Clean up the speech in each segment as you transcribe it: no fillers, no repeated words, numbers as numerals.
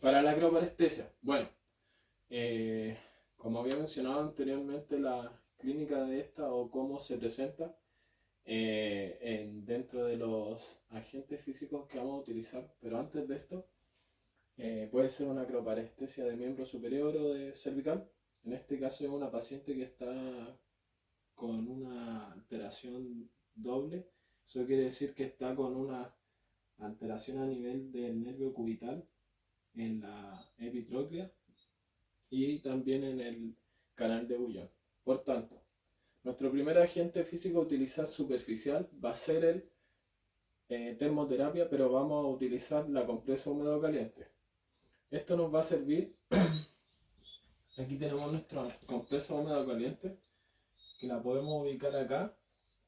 Para la acroparestesia, bueno, como había mencionado anteriormente, la clínica de esta o cómo se presenta dentro de los agentes físicos que vamos a utilizar, pero antes de esto, puede ser una acroparestesia de miembro superior o de cervical. En este caso es una paciente que está con una alteración doble. Eso quiere decir que está con una alteración a nivel del nervio cubital en la epitróclea y también en el canal de Bouillon. Por tanto, nuestro primer agente físico a utilizar superficial va a ser el termoterapia, pero vamos a utilizar la compresa húmedo caliente. Esto nos va a servir. Aquí tenemos nuestra compresa húmedo caliente, que la podemos ubicar acá,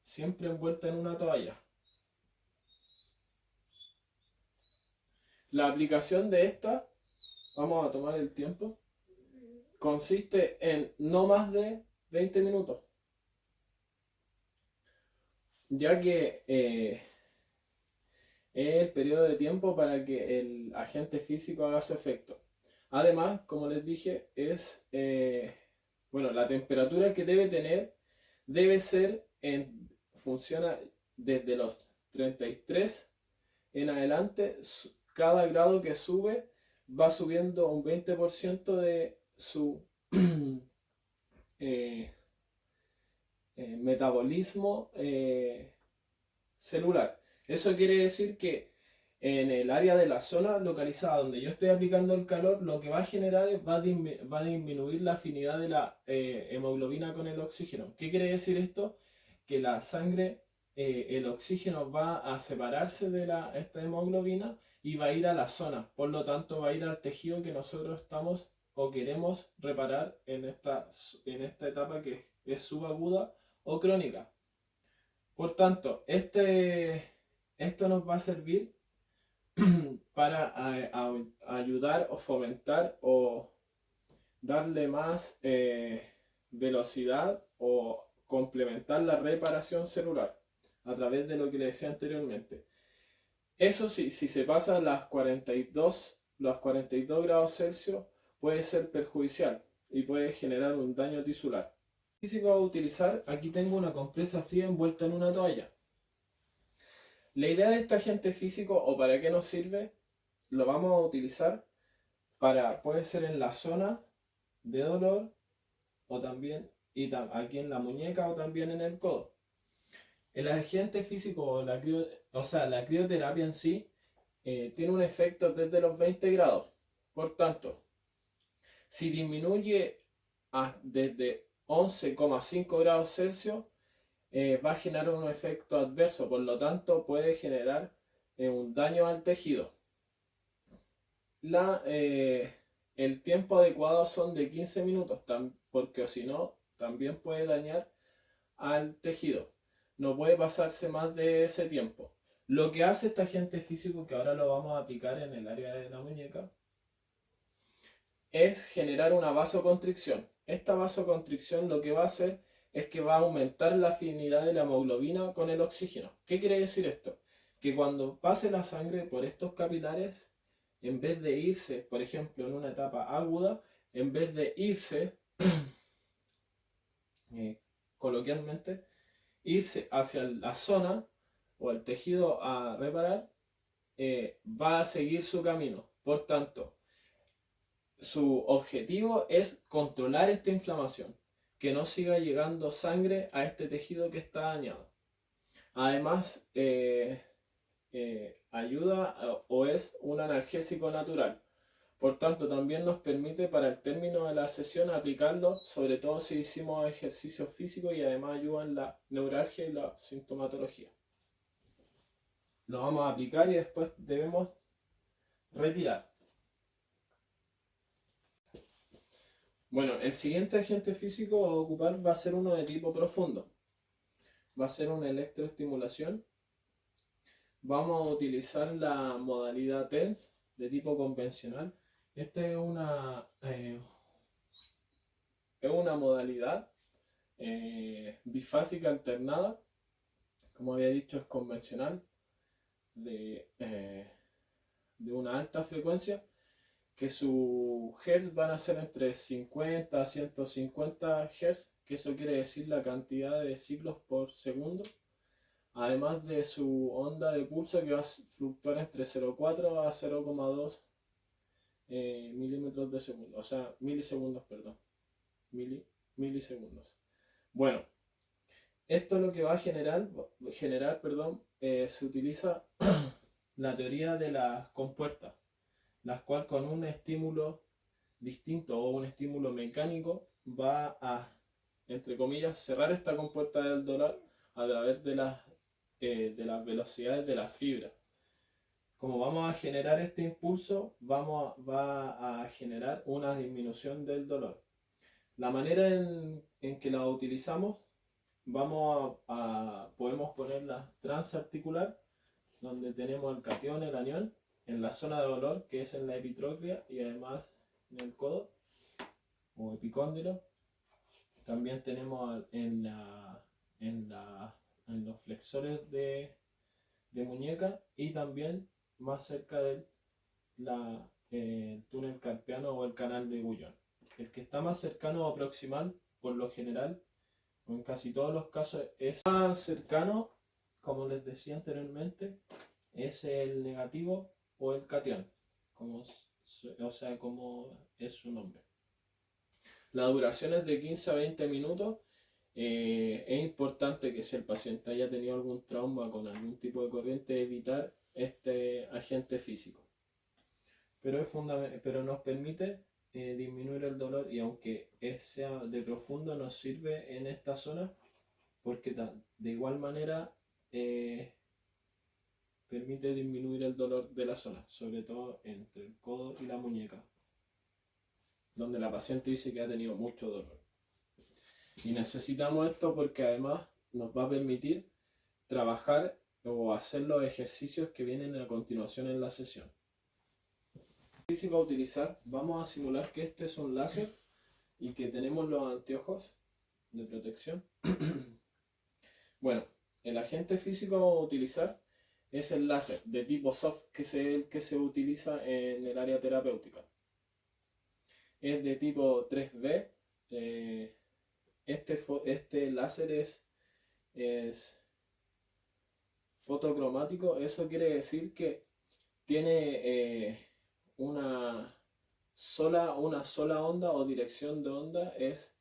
siempre envuelta en una toalla. La aplicación de esta, vamos a tomar el tiempo, consiste en no más de 20 minutos, ya que es el periodo de tiempo para que el agente físico haga su efecto. Además, como les dije, la temperatura que debe tener debe ser funciona desde los 33 en adelante. Cada grado que sube va subiendo un 20% de su eh, metabolismo celular. Eso quiere decir que en el área de la zona localizada donde yo estoy aplicando el calor, lo que va a generar va a disminuir la afinidad de la hemoglobina con el oxígeno. ¿Qué quiere decir esto? Que la sangre, el oxígeno va a separarse de esta hemoglobina y va a ir a la zona. Por lo tanto, va a ir al tejido que nosotros estamos o queremos reparar en esta etapa que es subaguda o crónica. Por tanto, esto nos va a servir para ayudar o fomentar o darle más velocidad o complementar la reparación celular a través de lo que le decía anteriormente. Eso sí, si se pasan los 42 grados Celsius, puede ser perjudicial y puede generar un daño tisular. Físico a utilizar, aquí tengo una compresa fría envuelta en una toalla. La idea de este agente físico, o para qué nos sirve, lo vamos a utilizar puede ser en la zona de dolor o también aquí en la muñeca o también en el codo. El agente físico o la crioterapia en sí tiene un efecto desde los 20 grados. Por tanto, si disminuye desde 11,5 grados Celsius, va a generar un efecto adverso, por lo tanto puede generar un daño al tejido. El tiempo adecuado son de 15 minutos, porque si no, también puede dañar al tejido. No puede pasarse más de ese tiempo. Lo que hace este agente físico, que ahora lo vamos a aplicar en el área de la muñeca, es generar una vasoconstricción. Esta vasoconstricción lo que va a hacer es que va a aumentar la afinidad de la hemoglobina con el oxígeno. ¿Qué quiere decir esto? Que cuando pase la sangre por estos capilares, en vez de irse, por ejemplo, en una etapa aguda, en vez de irse, coloquialmente, irse hacia la zona o el tejido a reparar, va a seguir su camino. Por tanto, su objetivo es controlar esta inflamación, que no siga llegando sangre a este tejido que está dañado. Además, ayuda o es un analgésico natural. Por tanto, también nos permite para el término de la sesión aplicarlo, sobre todo si hicimos ejercicio físico, y además ayuda en la neuralgia y la sintomatología. Lo vamos a aplicar y después debemos retirar. Bueno, el siguiente agente físico a ocupar va a ser uno de tipo profundo. Va a ser una electroestimulación. Vamos a utilizar la modalidad TENS de tipo convencional. Esta es una modalidad bifásica alternada. Como había dicho, es convencional de una alta frecuencia, que sus hertz van a ser entre 50 a 150 hertz, que eso quiere decir la cantidad de ciclos por segundo, además de su onda de pulso que va a fluctuar entre 0,4 a 0,2 milímetros de segundo, o sea, milisegundos, perdón, milisegundos. Bueno, esto es lo que va a generar, perdón, se utiliza la teoría de las compuertas, las cuales con un estímulo distinto o un estímulo mecánico va a, entre comillas, cerrar esta compuerta del dólar a través de las velocidades de la fibra. Como vamos a generar este impulso, va a generar una disminución del dolor. La manera en que la utilizamos, podemos ponerla transarticular, donde tenemos el catión, el anión, en la zona de dolor, que es en la epitróclea, y además en el codo o epicóndilo. También tenemos en los flexores de muñeca, y también más cerca del túnel carpiano o el canal de Guyon. El que está más cercano o proximal, por lo general, o en casi todos los casos, es más cercano, como les decía anteriormente, es el negativo o el catión, como es su nombre. La duración es de 15 a 20 minutos. Es importante que si el paciente haya tenido algún trauma con algún tipo de corriente, evitar este agente físico. Pero nos permite disminuir el dolor, y aunque sea de profundo, nos sirve en esta zona porque de igual manera permite disminuir el dolor de la zona, sobre todo entre el codo y la muñeca, donde la paciente dice que ha tenido mucho dolor. Y necesitamos esto porque además nos va a permitir trabajar o hacer los ejercicios que vienen a continuación en la sesión. Físico a utilizar, vamos a simular que este es un láser y que tenemos los anteojos de protección. Bueno, el agente físico que vamos a utilizar es el láser de tipo soft, que es el que se utiliza en el área terapéutica. Es de tipo 3B. Este láser es fotocromático. Eso quiere decir que tiene una sola onda o dirección de onda, es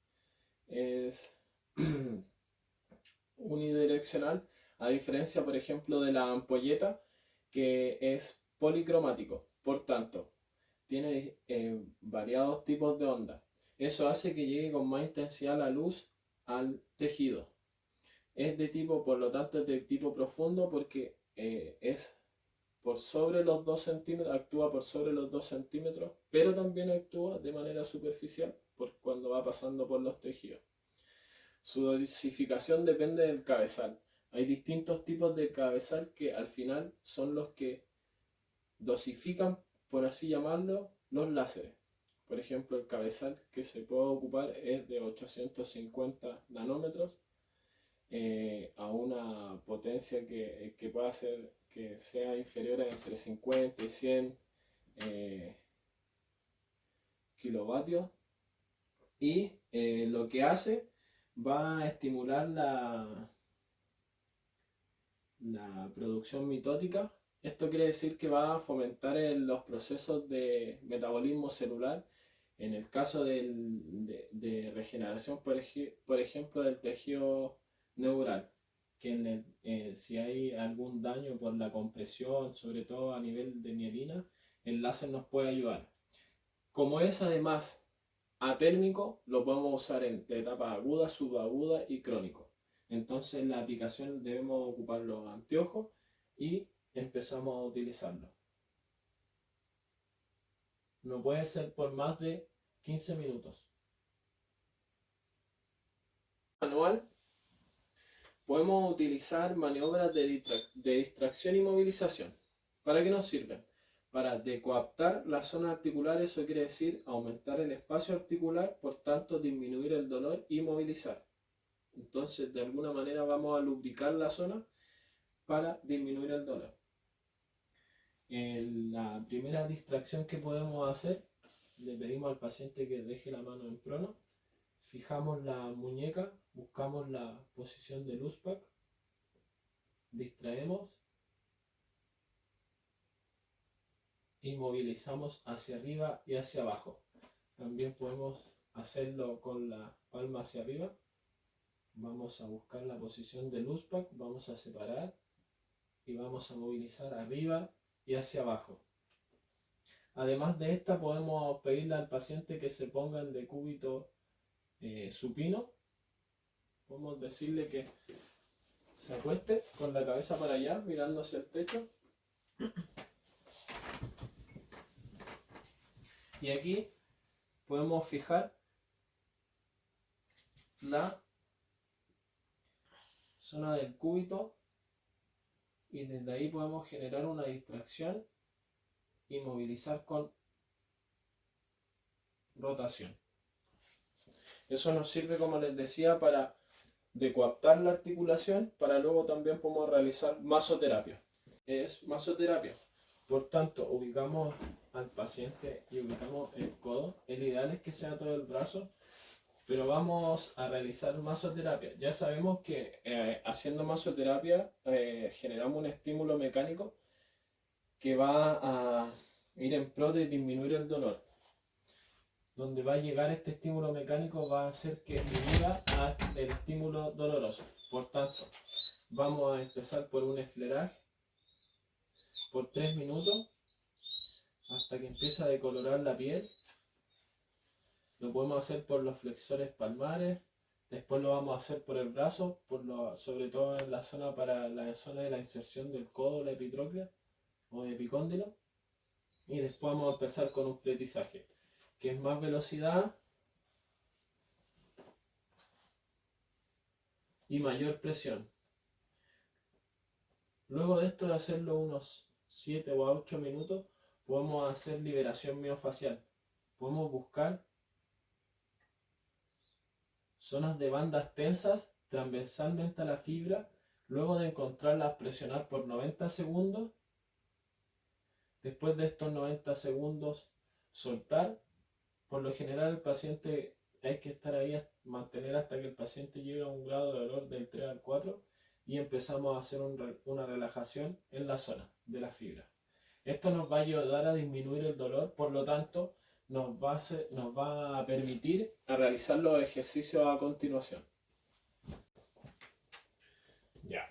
unidireccional, a diferencia, por ejemplo, de la ampolleta, que es policromático. Por tanto, tiene variados tipos de onda. Eso hace que llegue con más intensidad la luz al tejido. Por lo tanto, es de tipo profundo porque por sobre los 2 centímetros, actúa por sobre los 2 centímetros, pero también actúa de manera superficial cuando va pasando por los tejidos. Su dosificación depende del cabezal. Hay distintos tipos de cabezal que al final son los que dosifican, por así llamarlo, los láseres. Por ejemplo, el cabezal que se puede ocupar es de 850 nanómetros a una potencia que pueda ser que sea inferior a entre 50 y 100 kilovatios, y lo que hace va a estimular la producción mitótica. Esto quiere decir que va a fomentar los procesos de metabolismo celular. En el caso de regeneración, por ejemplo, del tejido neural, que si hay algún daño por la compresión, sobre todo a nivel de mielina, el láser nos puede ayudar. Como es además atérmico, lo podemos usar en etapas agudas, subagudas y crónico. Entonces en la aplicación debemos ocupar los anteojos y empezamos a utilizarlo. No puede ser por más de 15 minutos. Manual. Podemos utilizar maniobras de distracción y movilización. ¿Para qué nos sirven? Para decoaptar la zona articular, eso quiere decir aumentar el espacio articular, por tanto disminuir el dolor y movilizar. Entonces de alguna manera vamos a lubricar la zona para disminuir el dolor. La primera distracción que podemos hacer le pedimos al paciente que deje la mano en prono, fijamos la muñeca, buscamos la posición del USPAC, distraemos y movilizamos hacia arriba y hacia abajo. También podemos hacerlo con la palma hacia arriba. Vamos a buscar la posición del USPAC, vamos a separar y vamos a movilizar arriba y hacia abajo. Además de esta, podemos pedirle al paciente que se ponga en decúbito supino. Podemos decirle que se acueste con la cabeza para allá, mirando hacia el techo. Y aquí podemos fijar la zona del cúbito y desde ahí podemos generar una distracción y movilizar con rotación. Eso nos sirve, como les decía, para decoaptar la articulación, para luego también podemos realizar masoterapia. Es masoterapia. Por tanto, ubicamos al paciente y ubicamos el codo. El ideal es que sea todo el brazo, pero vamos a realizar masoterapia. Ya sabemos que haciendo masoterapia generamos un estímulo mecánico que va a ir en pro de disminuir el dolor. Donde va a llegar este estímulo mecánico va a hacer que disminuya el estímulo doloroso. Por tanto, vamos a empezar por un esfleraje por 3 minutos hasta que empiece a decolorar la piel. Lo podemos hacer por los flexores palmares, después lo vamos a hacer por el brazo, sobre todo en la zona la zona de la inserción del codo, la epitróclea o epicóndilo. Y después vamos a empezar con un pletizaje, que es más velocidad y mayor presión. Luego de esto de hacerlo unos 7 o 8 minutos, podemos hacer liberación miofacial. Podemos buscar zonas de bandas tensas transversalmente a la fibra, luego de encontrarlas presionar por 90 segundos. Después de estos 90 segundos, soltar. Por lo general el paciente hay que estar ahí, mantener hasta que el paciente llegue a un grado de dolor del 3 al 4 y empezamos a hacer una relajación en la zona de la fibra. Esto nos va a ayudar a disminuir el dolor, por lo tanto nos va a permitir realizar los ejercicios a continuación. Ya.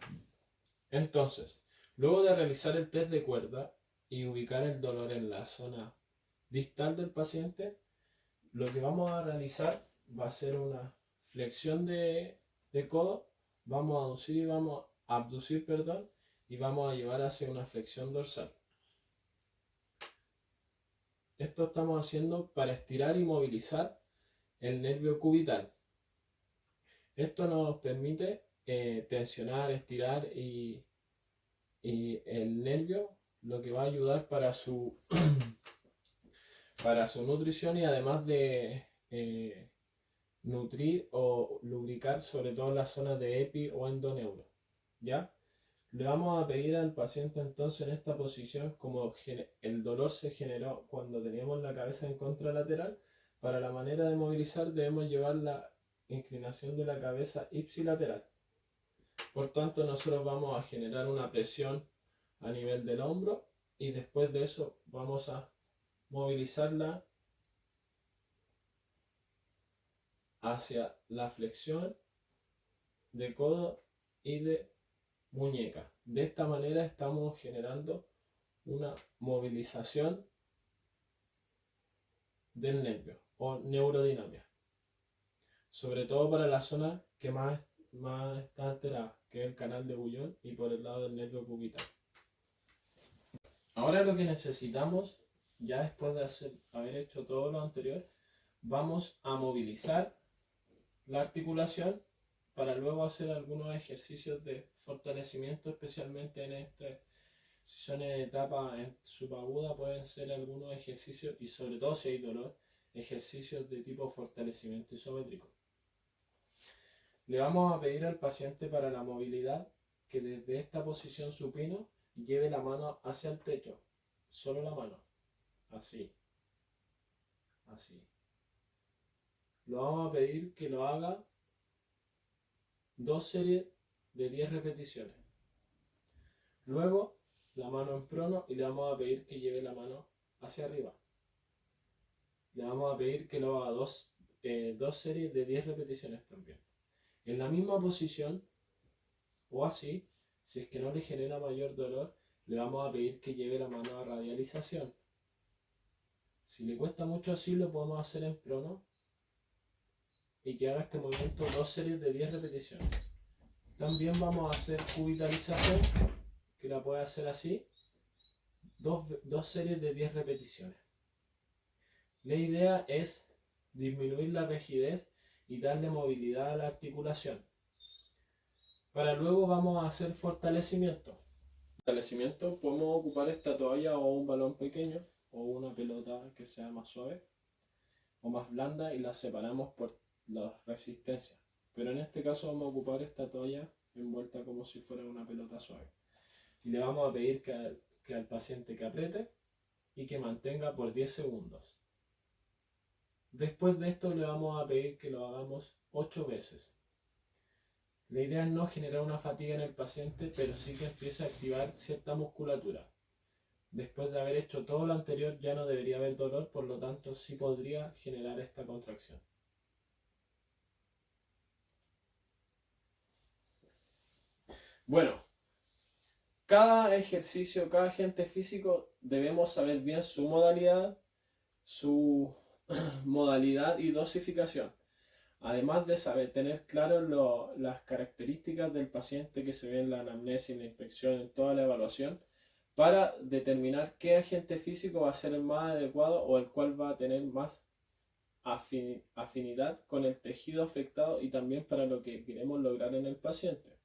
Entonces, luego de realizar el test de cuerda y ubicar el dolor en la zona distal del paciente, lo que vamos a realizar va a ser una flexión de codo, vamos a abducir, y vamos a llevar hacia una flexión dorsal. Esto estamos haciendo para estirar y movilizar el nervio cubital. Esto nos permite tensionar, estirar y el nervio, lo que va a ayudar para su nutrición y además de nutrir o lubricar sobre todo las zonas de epi o endoneuro. ¿Ya? Le vamos a pedir al paciente entonces en esta posición, como el dolor se generó cuando teníamos la cabeza en contralateral, para la manera de movilizar debemos llevar la inclinación de la cabeza ipsilateral. Por tanto, nosotros vamos a generar una presión a nivel del hombro y después de eso vamos a movilizarla hacia la flexión de codo y de muñeca. De esta manera estamos generando una movilización del nervio o neurodinamia, sobre todo para la zona que más está alterada, que es el canal de Bouillon y por el lado del nervio cubital. Ahora lo que necesitamos, ya después de haber hecho todo lo anterior, vamos a movilizar la articulación para luego hacer algunos ejercicios de fortalecimiento, especialmente si son en etapa subaguda, pueden ser algunos ejercicios, y sobre todo si hay dolor, ejercicios de tipo fortalecimiento isométrico. Le vamos a pedir al paciente para la movilidad que desde esta posición supino lleve la mano hacia el techo, solo la mano, así, así. Lo vamos a pedir que lo haga 2 series de 10 repeticiones. Luego, la mano en prono y le vamos a pedir que lleve la mano hacia arriba. Le vamos a pedir que lo haga 2 series de 10 repeticiones también. En la misma posición, o así, si es que no le genera mayor dolor, le vamos a pedir que lleve la mano a radialización. Si le cuesta mucho así, lo podemos hacer en prono y que haga este movimiento 2 series de 10 repeticiones. También vamos a hacer cubitalización, que la puede hacer así, 2 series de 10 repeticiones. La idea es disminuir la rigidez y darle movilidad a la articulación. Para luego vamos a hacer fortalecimiento. Fortalecimiento, podemos ocupar esta toalla o un balón pequeño o una pelota que sea más suave o más blanda y la separamos por la resistencia. Pero en este caso vamos a ocupar esta toalla envuelta como si fuera una pelota suave. Y le vamos a pedir que al paciente que apriete y que mantenga por 10 segundos. Después de esto le vamos a pedir que lo hagamos 8 veces. La idea es no generar una fatiga en el paciente, pero sí que empiece a activar cierta musculatura. Después de haber hecho todo lo anterior ya no debería haber dolor, por lo tanto sí podría generar esta contracción. Bueno, cada ejercicio, cada agente físico debemos saber bien su modalidad y dosificación. Además de saber tener claro las características del paciente que se ve en la anamnesis, en la inspección, en toda la evaluación, para determinar qué agente físico va a ser el más adecuado o el cual va a tener más afinidad con el tejido afectado y también para lo que queremos lograr en el paciente.